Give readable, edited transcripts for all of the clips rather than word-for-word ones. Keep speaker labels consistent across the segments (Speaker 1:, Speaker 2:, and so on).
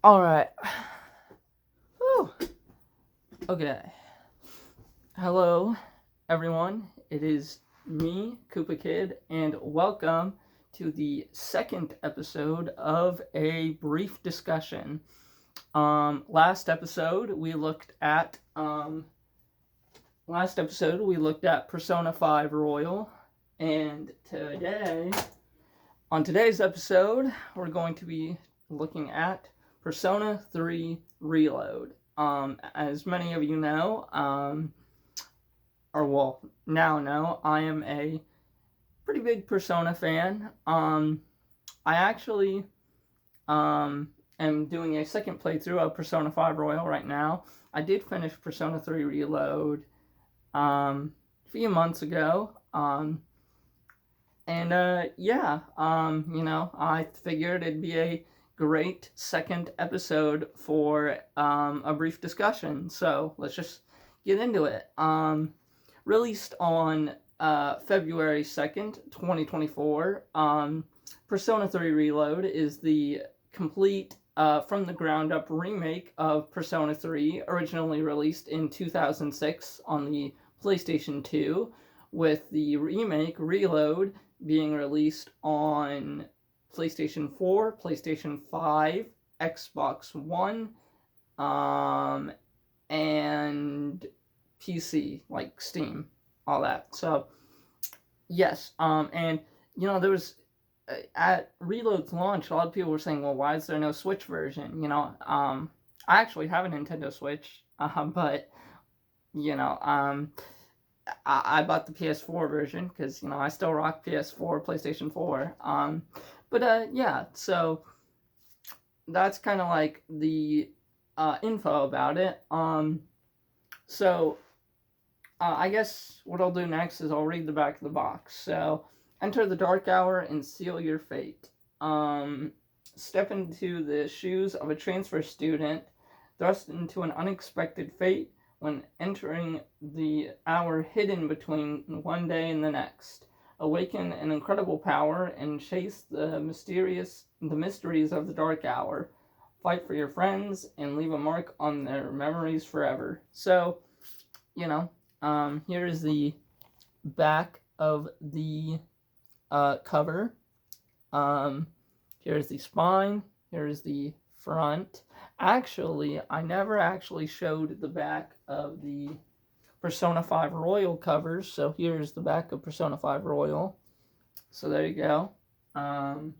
Speaker 1: Alright. Okay. Hello, everyone. It is me, Koopa Kid, and welcome to the second episode of a brief discussion. Last episode we looked at Persona 5 Royal, and on today's episode, we're going to be looking at Persona 3 Reload. As many of you know, now know, I am a pretty big Persona fan. I actually am doing a second playthrough of Persona 5 Royal right now. I did finish Persona 3 Reload a few months ago. I figured it'd be a great second episode for a brief discussion. So let's just get into it. Released on February 2nd, 2024, Persona 3 Reload is the complete from the ground up remake of Persona 3, originally released in 2006 on the PlayStation 2, with the remake Reload being released on PlayStation 4, PlayStation 5, Xbox One, and PC, like Steam, all that. So, yes, and there was at Reload's launch, a lot of people were saying, well, why is there no Switch version? I actually have a Nintendo Switch, but I bought the PS4 version because I still rock PS4, PlayStation 4. So that's kind of like the info about it. I guess what I'll do next is I'll read the back of the box. So, enter the dark hour and seal your fate. Step into the shoes of a transfer student, thrust into an unexpected fate when entering the hour hidden between one day and the next. Awaken an incredible power and chase the mysteries of the dark hour. Fight for your friends and leave a mark on their memories forever. So, here is the back of the cover. Here's the spine. Here's the front. Actually, I never actually showed the back of the Persona 5 Royal covers, so here's the back of Persona 5 Royal. So there you go. Persona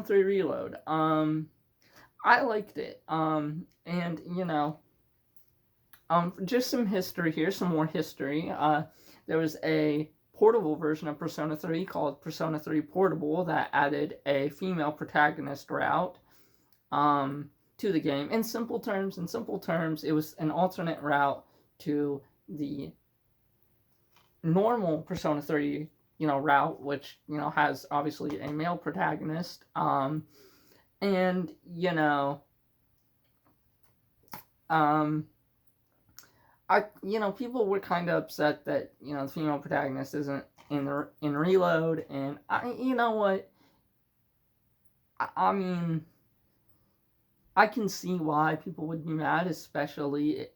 Speaker 1: 3 Reload. I liked it. Just some history here, some more history. There was a portable version of Persona 3 called Persona 3 Portable that added a female protagonist route to the game. In simple terms, it was an alternate route to the normal Persona 3, route, which, has obviously a male protagonist. People were kind of upset that, the female protagonist isn't in Reload, and I can see why people would be mad,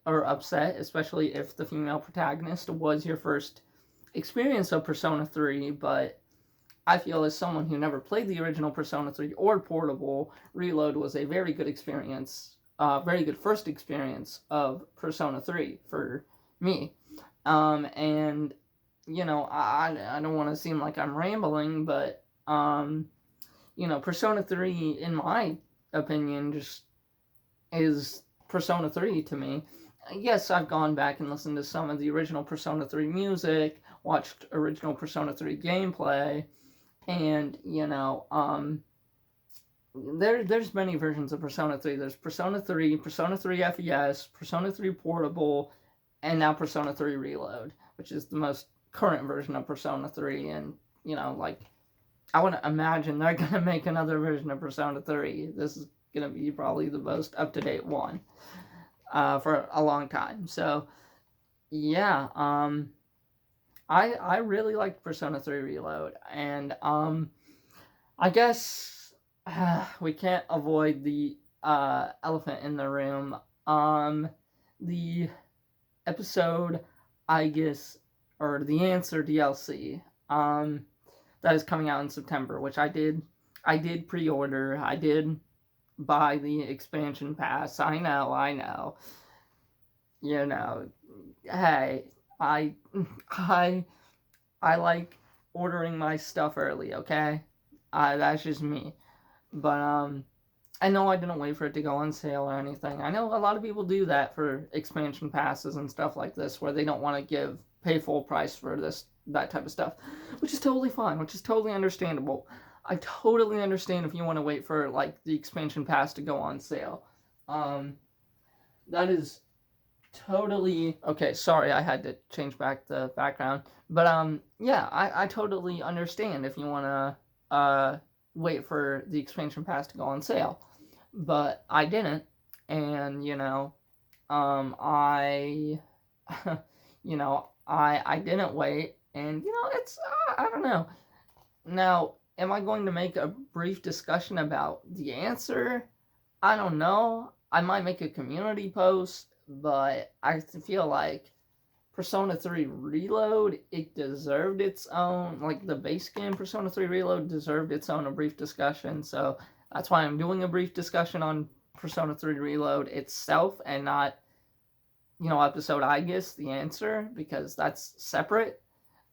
Speaker 1: upset, especially if the female protagonist was your first experience of Persona 3, but I feel as someone who never played the original Persona 3 or Portable, Reload was a very good experience, very good first experience of Persona 3 for me. I don't want to seem like I'm rambling, but, Persona 3, in my opinion, just is Persona 3 to me. Yes, I've gone back and listened to some of the original Persona 3 music, watched original Persona 3 gameplay, and, there's many versions of Persona 3. There's Persona 3, Persona 3 FES, Persona 3 Portable, and now Persona 3 Reload, which is the most current version of Persona 3, and, I want to imagine they're going to make another version of Persona 3. This is going to be probably the most up-to-date one for a long time. So, yeah, I really liked Persona 3 Reload, and I guess we can't avoid the elephant in the room. The episode, I guess, or the answer DLC, that is coming out in September, which I did pre-order. I did buy the expansion pass. I know. You know, hey, I, I, I like ordering my stuff early. Okay, that's just me. But I know I didn't wait for it to go on sale or anything. I know a lot of people do that for expansion passes and stuff like this, where they don't want to pay full price for that type of stuff, which is totally fine, which is totally understandable. I totally understand if you want to wait for like the expansion pass to go on sale. Um, that is totally okay. Sorry, I had to change back the background, but yeah, I totally understand if you want to wait for the expansion pass to go on sale, but I didn't, and I I didn't wait, and it's I don't know. Now, am I going to make a brief discussion about the answer? I don't know. I might make a community post, but I feel like Persona 3 Reload, it deserved its own, like the base game Persona 3 Reload deserved its own a brief discussion, so that's why I'm doing a brief discussion on Persona 3 Reload itself and not, episode I guess, the answer, because that's separate.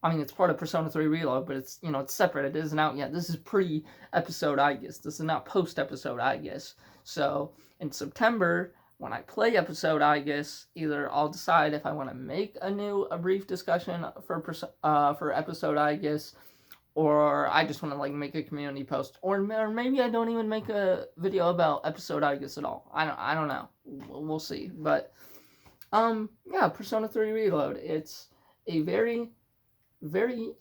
Speaker 1: I mean, it's part of Persona 3 Reload, but it's separate. It isn't out yet. This is pre-episode I guess. This is not post-episode I guess. So, in September, when I play episode I guess, either I'll decide if I want to make a brief discussion for episode I guess, or I just want to like make a community post, or maybe I don't even make a video about episode I guess at all. I don't know. We'll see. But yeah, Persona 3 Reload. It's a very very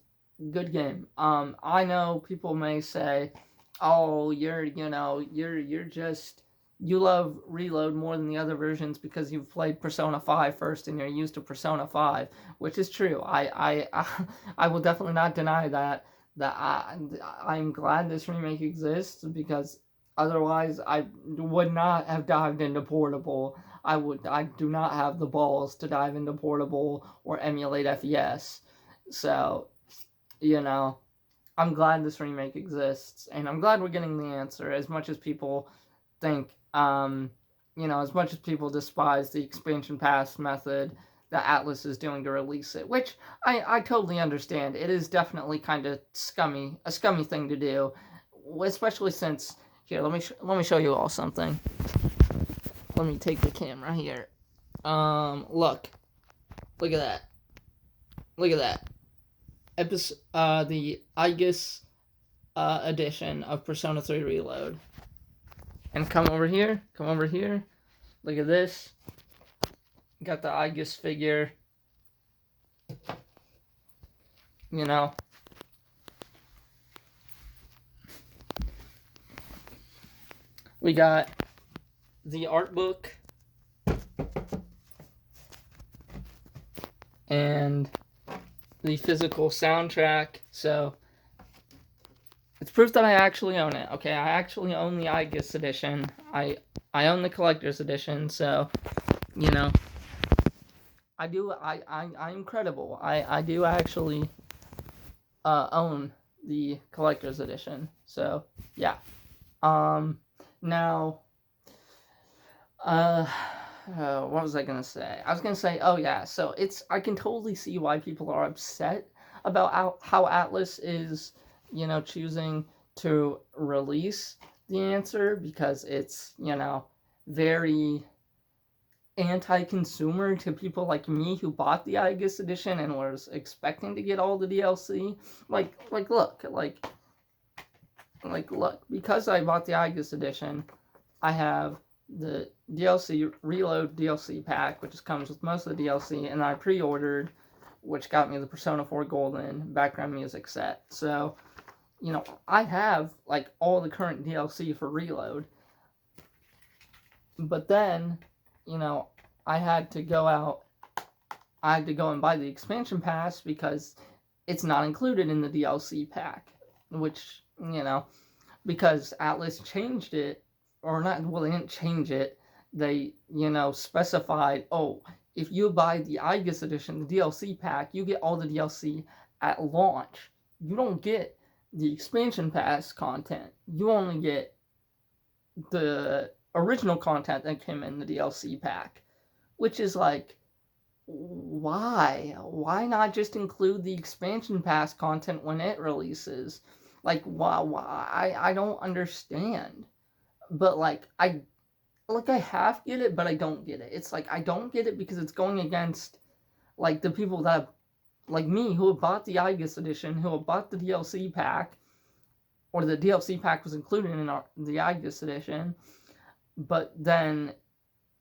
Speaker 1: good game. I know people may say, "Oh, you're just you love Reload more than the other versions because you've played Persona 5 first and you're used to Persona 5," which is true. I will definitely not deny that. I'm glad this remake exists because otherwise I would not have dived into Portable. I do not have the balls to dive into Portable or emulate FES. So, I'm glad this remake exists, and I'm glad we're getting the answer. As much as people think, as much as people despise the expansion pass method that Atlas is doing to release it, which I totally understand. It is definitely kind of a scummy thing to do, especially since here. Let me show you all something. Let me take the camera here. Look at that. Look at that. The Aegis edition of Persona 3 Reload. And come over here. Look at this. Got the Aegis figure. We got the art book. And the physical soundtrack, so it's proof that I actually own it. Okay, I actually own the Aegis edition. I own the collector's edition, so I do. I'm credible. I do actually own the collector's edition. So yeah. Now. What was I gonna say? I was gonna say, oh yeah, so I can totally see why people are upset about how Atlas is, choosing to release the answer, because it's, very anti-consumer to people like me who bought the Aegis edition and was expecting to get all the DLC. Look, because I bought the Aegis edition, I have the DLC Reload DLC pack, which comes with most of the DLC, and I pre-ordered, which got me the Persona 4 Golden background music set. So, I have like all the current DLC for Reload. But then, I had to go out I had to go and buy the expansion pass because it's not included in the DLC pack, which, because Atlas changed it, or not, well, they didn't change it. They, specified, oh, if you buy the Aegis edition, the DLC pack, you get all the DLC at launch. You don't get the expansion pass content. You only get the original content that came in the DLC pack, which is like, why? Why not just include the expansion pass content when it releases? Like, why? I don't understand. But I half get it, but I don't get it. It's like I don't get it because it's going against like the people that like me who have bought the Aegis edition, who have bought the DLC pack, or the DLC pack was included in the Aegis edition. But then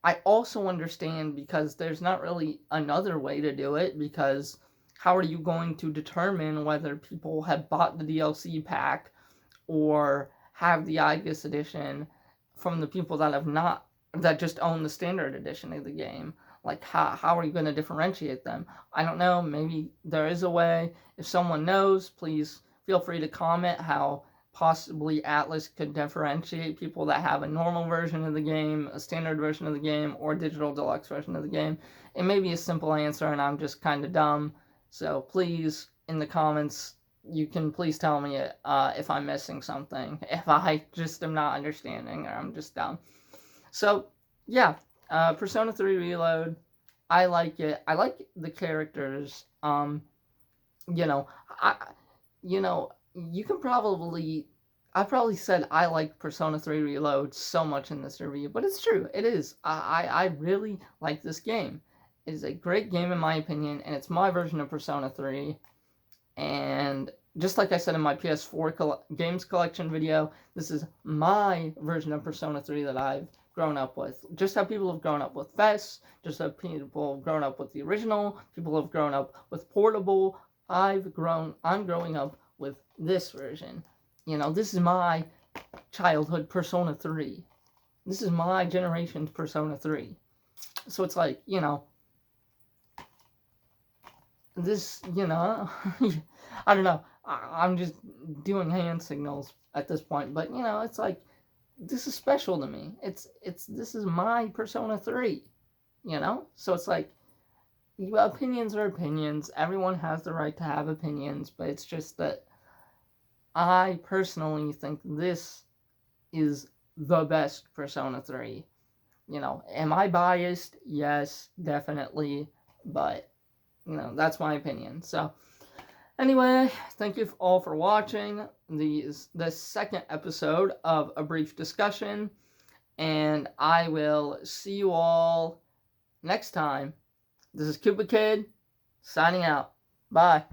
Speaker 1: I also understand because there's not really another way to do it, because how are you going to determine whether people have bought the DLC pack or have the Aegis edition from the people that have not, that just own the standard edition of the game? Like, how are you going to differentiate them? I don't know. Maybe there is a way. If someone knows, please feel free to comment how possibly Atlas could differentiate people that have a normal version of the game, a standard version of the game, or a digital deluxe version of the game. It may be a simple answer and I'm just kind of dumb. So please, in the comments, you can please tell me if I'm missing something, if I just am not understanding or I'm just dumb. So, yeah, Persona 3 Reload, I like it. I like the characters. You can probably, I probably said I like Persona 3 Reload so much in this review, but it's true. It is. I really like this game. It is a great game in my opinion, and it's my version of Persona 3. And just like I said in my PS4 games collection video, this is my version of Persona 3 that I've grown up with. Just how people have grown up with FES, just how people have grown up with the original, people have grown up with Portable. I'm growing up with this version. This is my childhood Persona 3. This is my generation's Persona 3. So it's like, this, I don't know. I'm just doing hand signals at this point, but it's like, this is special to me. This is my Persona 3, So it's like, opinions are opinions. Everyone has the right to have opinions, but it's just that I personally think this is the best Persona 3. Am I biased? Yes, definitely, but that's my opinion. So anyway, thank you all for watching the second episode of A Brief Discussion, and I will see you all next time. This is Koopa Kid, signing out. Bye.